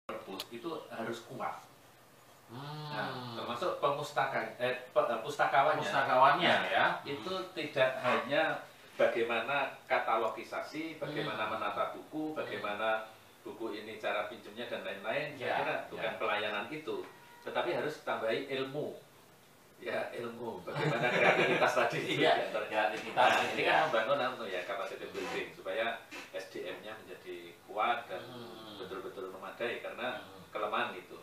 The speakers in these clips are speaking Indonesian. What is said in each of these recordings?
perpus itu harus kuat. Nah, termasuk pustakawannya ya, itu tidak hanya bagaimana katalogisasi, bagaimana menata buku, bagaimana buku ini cara pinjamnya dan lain-lain. Saya kira bukan pelayanan itu, tetapi harus tambahi ilmu. Ya, ilmu bagaimana kreativitas tadi. Kreativitas. Nah, ini kan membangun ya capacity building supaya SDM-nya menjadi kuat dan betul-betul memadai karena kelemahan itu.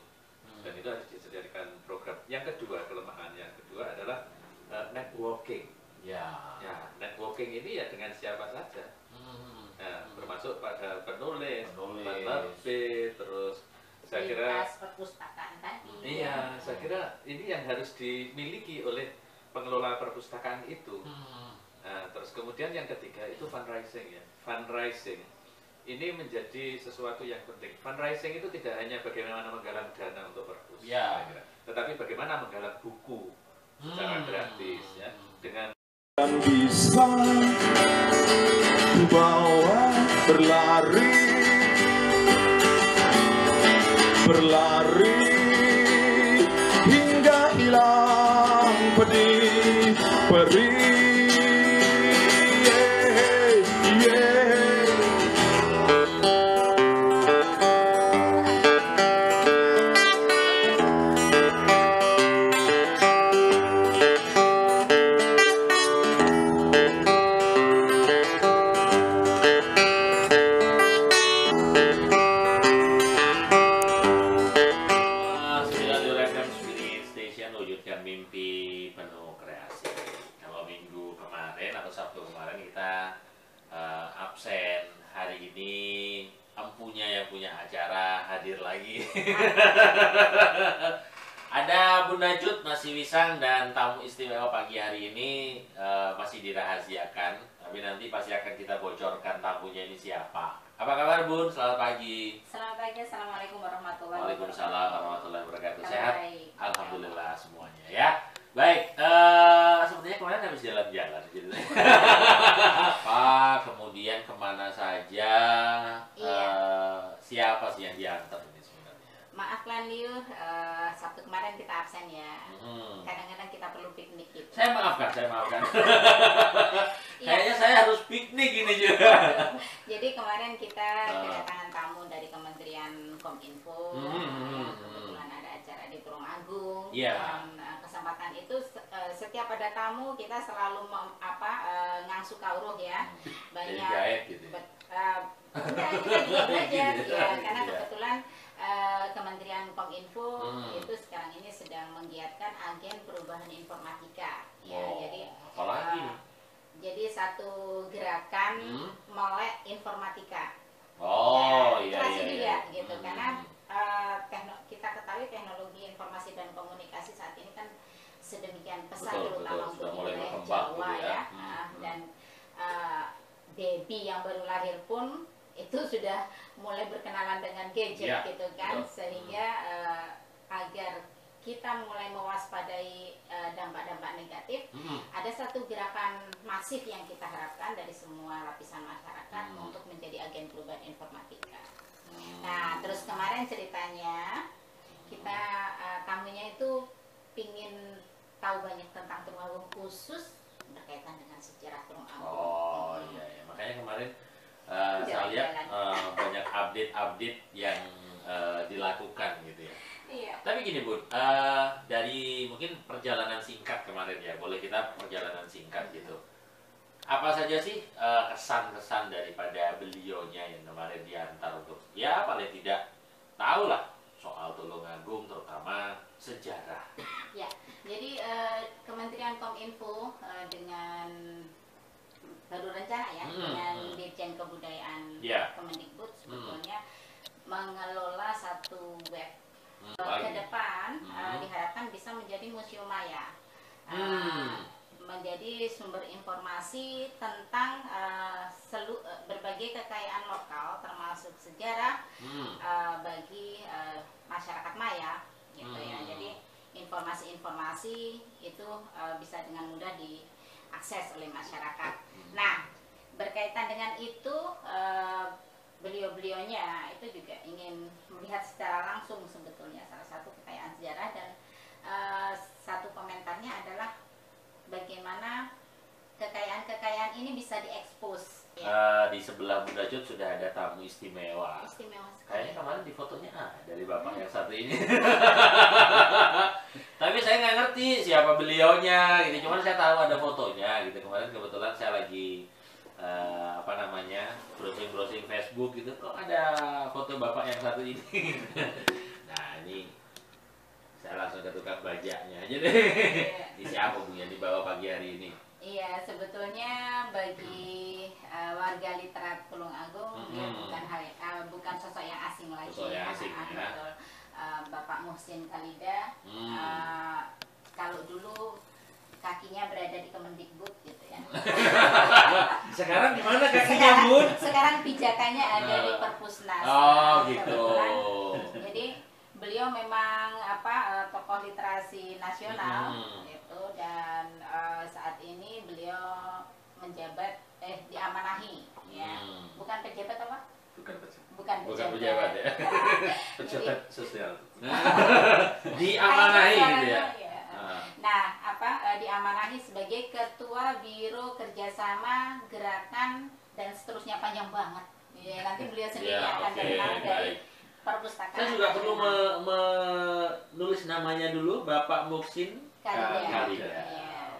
Dan itu harus disediakan program. Yang kedua, kelemahan yang kedua adalah networking. Ya, networking ini ya dengan siapa saja. Nah, termasuk pada penulis, penerbit, terus saya kira perpustakaan tadi. Iya, saya kira ini yang harus dimiliki oleh pengelola perpustakaan itu. Nah, terus kemudian yang ketiga itu fundraising ya. Fundraising ini menjadi sesuatu yang penting. Fundraising itu tidak hanya bagaimana menggalang dana untuk perpus, tetapi bagaimana menggalang buku secara gratis ya, dengan bisa bawa berlari hingga hilang pedih perih. Mimpi penuh kreasi. Kalau minggu kemarin atau Sabtu kemarin kita absen, hari ini empunya yang punya acara hadir lagi. Ada Bunda Jut, masih Wisang, dan tamu istimewa pagi hari ini masih dirahasiakan, tapi nanti pasti akan kita bocorkan tamunya ini siapa. Apa kabar Bun? Selamat pagi. Selamat pagi, assalamualaikum warahmatullahi wabarakatuh. Waalaikumsalam warahmatullahi wabarakatuh. Sehat? Baik. Alhamdulillah semuanya ya. Baik, sepertinya kemarin habis jalan-jalan gitu. Apa, kemudian kemana saja, siapa sih yang diantar ini sebenarnya? Maaf Landiu, Sabtu kemarin kita absen ya. Kadang-kadang kita perlu piknik gitu. Saya maafkan. Kayaknya saya harus piknik ini juga. Jadi kemarin kita kedatangan tamu dari Kementerian Kominfo. Kebetulan ada acara di Tulung Agung. Dan kesempatan itu setiap ada tamu kita selalu ngangsu kauruh ya. Banyak. Jadi gaet gitu. Kita juga belajar ya, karena kebetulan Kementerian Kominfo itu sekarang ini sedang menggiatkan agen perubahan informatika. Ya, jadi satu gerakan melek informatika. Iya. Gitu. Karena kita ketahui teknologi informasi dan komunikasi saat ini kan sedemikian pesat, terutama untuk wilayah Jawa ya. Dan baby yang baru lahir pun itu sudah mulai berkenalan dengan gadget gitu kan, sehingga agar kita mulai mewaspadai dampak-dampak negatif, ada satu gerakan masif yang kita harapkan dari semua lapisan masyarakat untuk menjadi agen perubahan informatika. Nah, terus kemarin ceritanya kita tamunya itu pingin tahu banyak tentang Tulung Agung, khusus berkaitan dengan sejarah Tulung Agung. Makanya kemarin saya lihat banyak update yang dilakukan gitu ya. Tapi gini Bun, dari mungkin perjalanan singkat kemarin ya, boleh kita perjalanan singkat gitu. Apa saja sih kesan-kesan daripada beliaunya yang kemarin diantar untuk ya paling tidak tahu lah soal Tulung Agung, terutama sejarah. Ya, jadi Kementerian Kominfo dengan baru rencana ya, dengan Dirjen Kebudayaan Kemendikbud sebetulnya mengelola satu web. Ke depan diharapkan bisa menjadi museum maya, menjadi sumber informasi tentang berbagai kekayaan lokal termasuk sejarah bagi masyarakat maya gitu ya. Jadi informasi-informasi itu bisa dengan mudah diakses oleh masyarakat. Nah, berkaitan dengan itu beliau-beliaunya itu juga ingin melihat secara di sebelah Bunda Cut sudah ada tamu istimewa. Kayaknya kemarin di fotonya dari bapak yang satu ini. Tapi saya nggak ngerti siapa beliaunya gitu. Cuman saya tahu ada fotonya gitu. Kemarin kebetulan saya lagi browsing Facebook gitu, kok ada foto bapak yang satu ini. Nah ini saya langsung ke tukang bajaknya aja deh. Ini siapa Bu yang dibawa pagi hari ini? Iya, sebetulnya bagi warga literat Tulung Agung dia bukan sosok yang asing lagi. Sosok yang asing, ya. Betul. Bapak Muhsin Khalida, kalau dulu kakinya berada di Kemendikbud gitu ya. Sekarang di mana kakinya, Bun? Sekarang pijakannya ada di Perpusnas. Oh, gitu. Jadi beliau memang tokoh literasi nasional gitu, dan saat ini beliau menjabat diamanahi ya. Bukan pejabat apa? Bukan pejabat ya. Pejabat sosial. Diamanahi gitu ya. Nah, diamanahi sebagai Ketua Biro Kerjasama Gerakan dan seterusnya, panjang banget. Ya, nanti beliau sendiri akan kenal dari perpustakaan. Saya juga perlu menulis namanya dulu, Bapak Muhsin Khalida. Ya.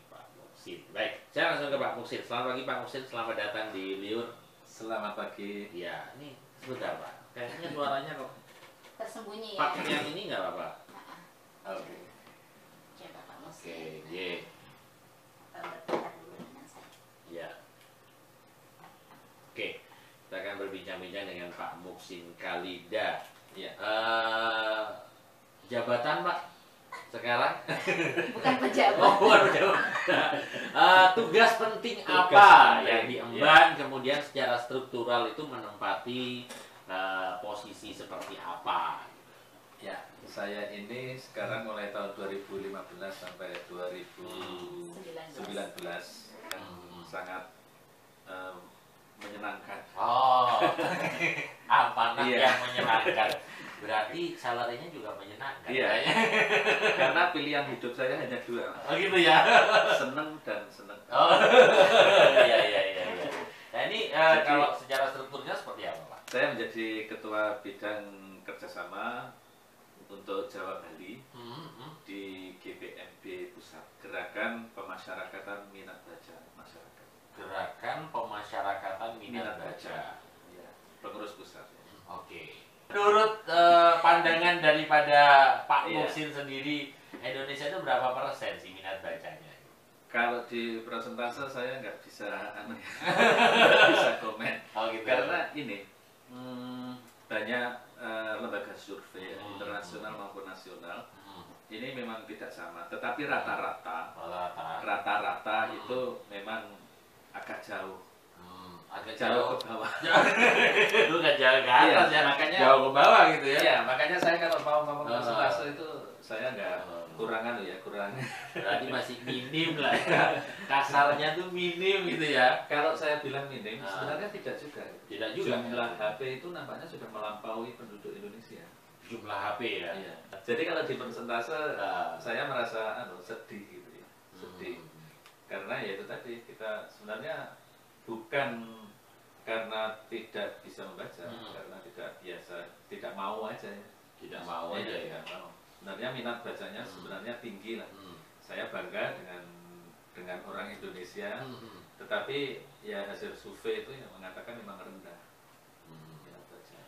Pak Muhsin. Baik, saya langsung ke Pak Muhsin. Selamat pagi Pak Muhsin, selamat datang di Liur. Selamat pagi. Ya, ini sebentar Pak. Kayaknya suaranya kok tersembunyi ya. pakai yang ini nggak apa-apa? Oke. Coba Pak Muhsin. Oke, Berdekat dulu dengan saya. Ya. Oke, kita akan berbincang-bincang dengan Pak Muhsin Khalida. Ya. Jabatan Pak sekarang? Bukan pejabat. Oh, bukan pejabat. Tugas penting apa yang diemban, kemudian secara struktural itu menempati posisi seperti apa? Ya, saya ini sekarang mulai tahun 2015 sampai 2019 sangat menyenangkan. Oh, amanah yang menyenangkan. Berarti salarinya juga menyenangkan. Iya. Karena pilihan hidup saya hanya dua. Oh gitu ya. Seneng dan seneng. Oh, iya. Nah ini kalau secara strukturnya seperti apa Pak? Saya menjadi ketua bidang kerjasama untuk Jawa Bali di GPMB Pusat, Gerakan Pemasyarakatan Minat Baca Masyarakat. Gerakan Pemasyarakatan Minat Baca. Ya, pengurus pusat. Oke. Menurut pandangan daripada Pak Muhsin sendiri, Indonesia itu berapa persen sih minat bacanya? Kalau di persentase saya nggak bisa nggak bisa komen. Oh, gitu. Karena ini banyak lembaga survei internasional maupun nasional ini memang tidak sama, tetapi rata-rata itu memang agak jauh. Agak jauh ke bawah. Itu nggak jauh ke atas ya, makanya jauh ke bawah gitu ya. Iya, makanya saya kalau mau ngomong persentase itu saya nggak kurang. Berarti masih minim lah ya. Kasarnya tuh minim gitu ya. Kalau saya bilang minim, sebenarnya tidak juga. Tidak juga. Jumlah HP itu nampaknya sudah melampaui penduduk Indonesia. Jumlah HP ya. Iya. Jadi kalau di persentase saya merasa sedih gitu ya. Sedih. Karena ya itu tadi, kita sebenarnya bukan karena tidak bisa membaca, karena tidak biasa, tidak mau aja ya. Tidak mau aja ya. Tidak mau. Sebenarnya minat bacanya sebenarnya tinggi lah. Saya bangga dengan orang Indonesia, tetapi ya hasil survei itu yang mengatakan memang rendah minat baca.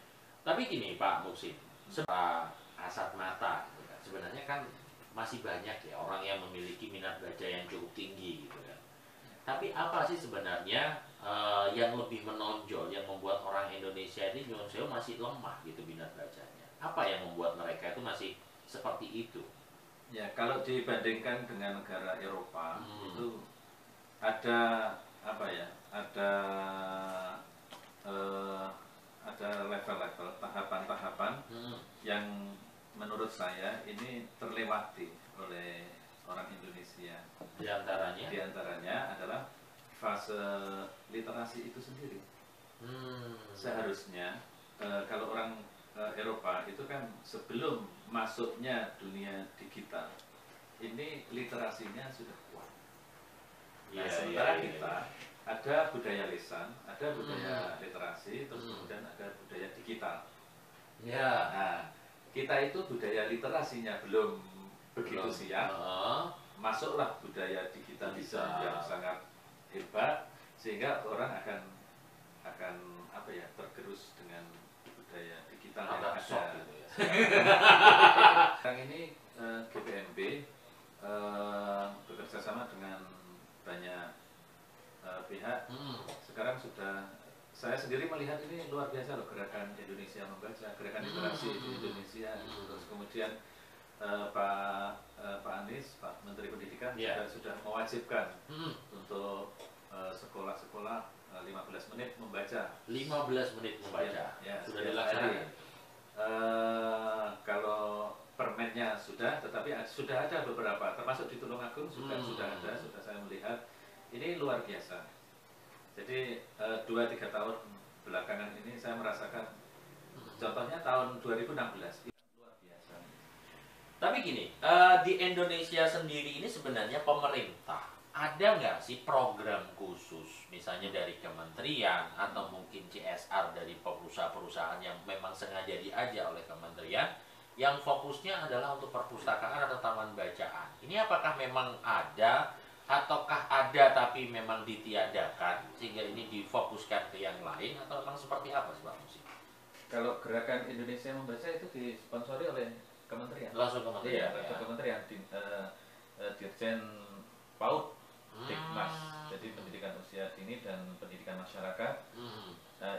Tapi gini Pak Muhsin, kasat mata sebenarnya kan masih banyak ya orang yang memiliki minat baca yang cukup tinggi gitu kan. Tapi apa sih sebenarnya yang lebih menonjol, yang membuat orang Indonesia ini masih lemah gitu minat bacanya? Apa yang membuat mereka itu masih seperti itu? Ya, kalau dibandingkan dengan negara Eropa itu ada apa ya? Ada level-level, tahapan-tahapan yang menurut saya ini terlewati oleh orang Indonesia. Di antaranya adalah fase literasi itu sendiri. Seharusnya kalau orang Eropa itu kan sebelum masuknya dunia digital ini literasinya sudah kuat. Nah, sementara kita ada budaya lisan, ada budaya literasi, terus kemudian ada budaya digital. Ya. Nah, kita itu budaya literasinya belum begitu siap, masuklah budaya digitalisme yang sangat hebat, sehingga orang akan apa ya, tergerus dengan budaya digital yang ada. Gitu ya. Sekarang ini GPMB bekerja sama dengan banyak pihak. Sekarang sudah, saya sendiri melihat ini luar biasa loh, gerakan Indonesia Membaca, gerakan literasi di Indonesia. Terus kemudian Pak Anies, Pak Menteri Pendidikan juga sudah mewajibkan untuk sekolah-sekolah 15 menit membaca. 15 menit membaca. Ya, sudah dilaksanakan. Kalau permennya sudah, tetapi sudah ada beberapa, termasuk di Tulungagung sudah ada, sudah saya melihat. Ini luar biasa. Jadi 2-3 tahun belakangan ini saya merasakan, contohnya tahun 2016 itu luar biasa. Tapi gini, di Indonesia sendiri ini sebenarnya pemerintah ada nggak sih program khusus, misalnya dari kementerian atau mungkin CSR dari perusahaan-perusahaan yang memang sengaja diajak oleh kementerian, yang fokusnya adalah untuk perpustakaan atau taman bacaan? Ini apakah memang ada, ataukah ada tapi memang ditiadakan sehingga ini difokuskan ke yang lain, atau memang seperti apa sih Pak Musi? Kalau gerakan Indonesia Membaca itu disponsori oleh kementerian. Langsung kementerian. Iya, langsung kementerian. Dirjen PAUD, Dikmas, jadi pendidikan usia dini dan pendidikan masyarakat.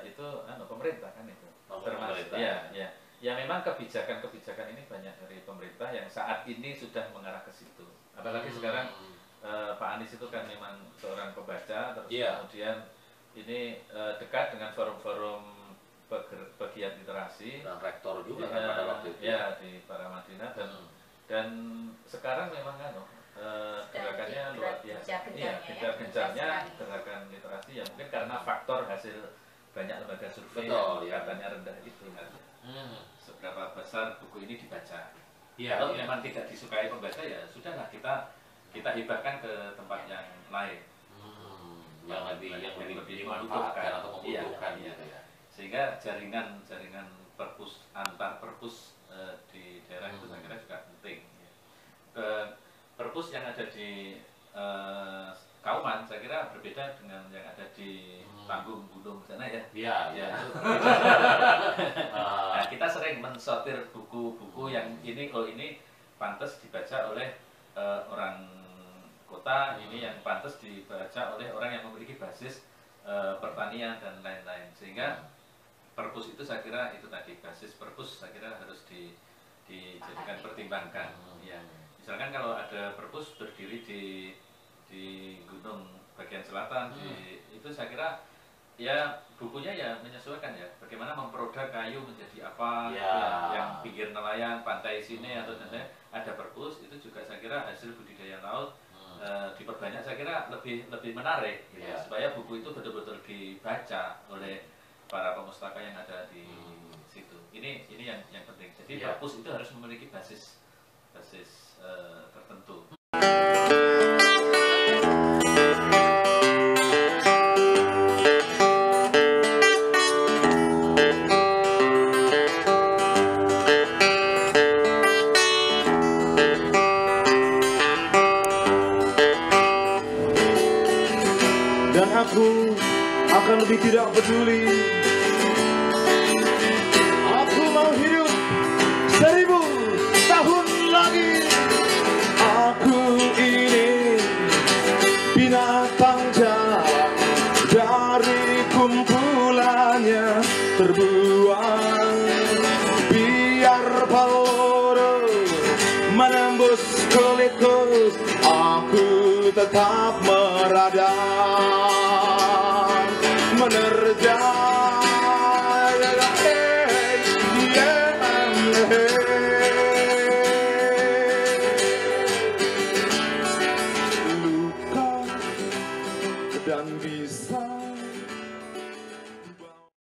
Itu pemerintah kan itu. Termasuk. Ya. Ya memang kebijakan-kebijakan ini banyak dari pemerintah yang saat ini sudah mengarah ke situ. Apalagi sekarang Pak Anies itu kan memang seorang pembaca, terus kemudian ini dekat dengan forum-forum pegiat literasi dan rektor juga kan pada waktu itu. Ya, di Paramadina dan sekarang memang gerakannya luar biasa. Iya, gencar-gencarnya gerakan literasi ya, mungkin karena faktor hasil banyak lembaga survei yang katanya rendah itu kan. Seberapa besar buku ini dibaca. Kalau memang tidak disukai pembaca, ya sudahlah, kita hibahkan ke tempat yang lain, yang lebih memanfaatkan atau membutuhkan. Sehingga jaringan perpus antar perpus di daerah itu saya kira juga penting. Perpus yang ada di Kauman saya kira berbeda dengan yang ada di Tanggung Gunung sana ya. Iya. Nah, kita sering mensortir buku-buku yang ini, kalau ini pantas dibaca oleh orang kota, ini yang pantas dibaca oleh orang yang memiliki basis pertanian dan lain-lain. Sehingga perpus itu saya kira itu tadi, basis perpus saya kira harus dijadikan pertimbangkan. Ya. Misalkan kalau ada perpus berdiri di gunung bagian selatan, itu saya kira ya bukunya ya menyesuaikan ya, bagaimana memproduk kayu menjadi apa, yang pinggir nelayan, pantai sini atau ada perpus, itu juga saya kira hasil budidaya laut diperbanyak, saya kira lebih menarik gitu, supaya buku itu betul-betul dibaca oleh para pemustaka yang ada di situ. Ini yang penting. Jadi perpus itu harus memiliki basis tertentu. Dan aku akan lebih tidak peduli. Aku mau hidup 1000 tahun lagi. Aku ini binatang jalan, dari kumpulannya terbuang. Biar peluru menembus kulitku, aku tetap meradang,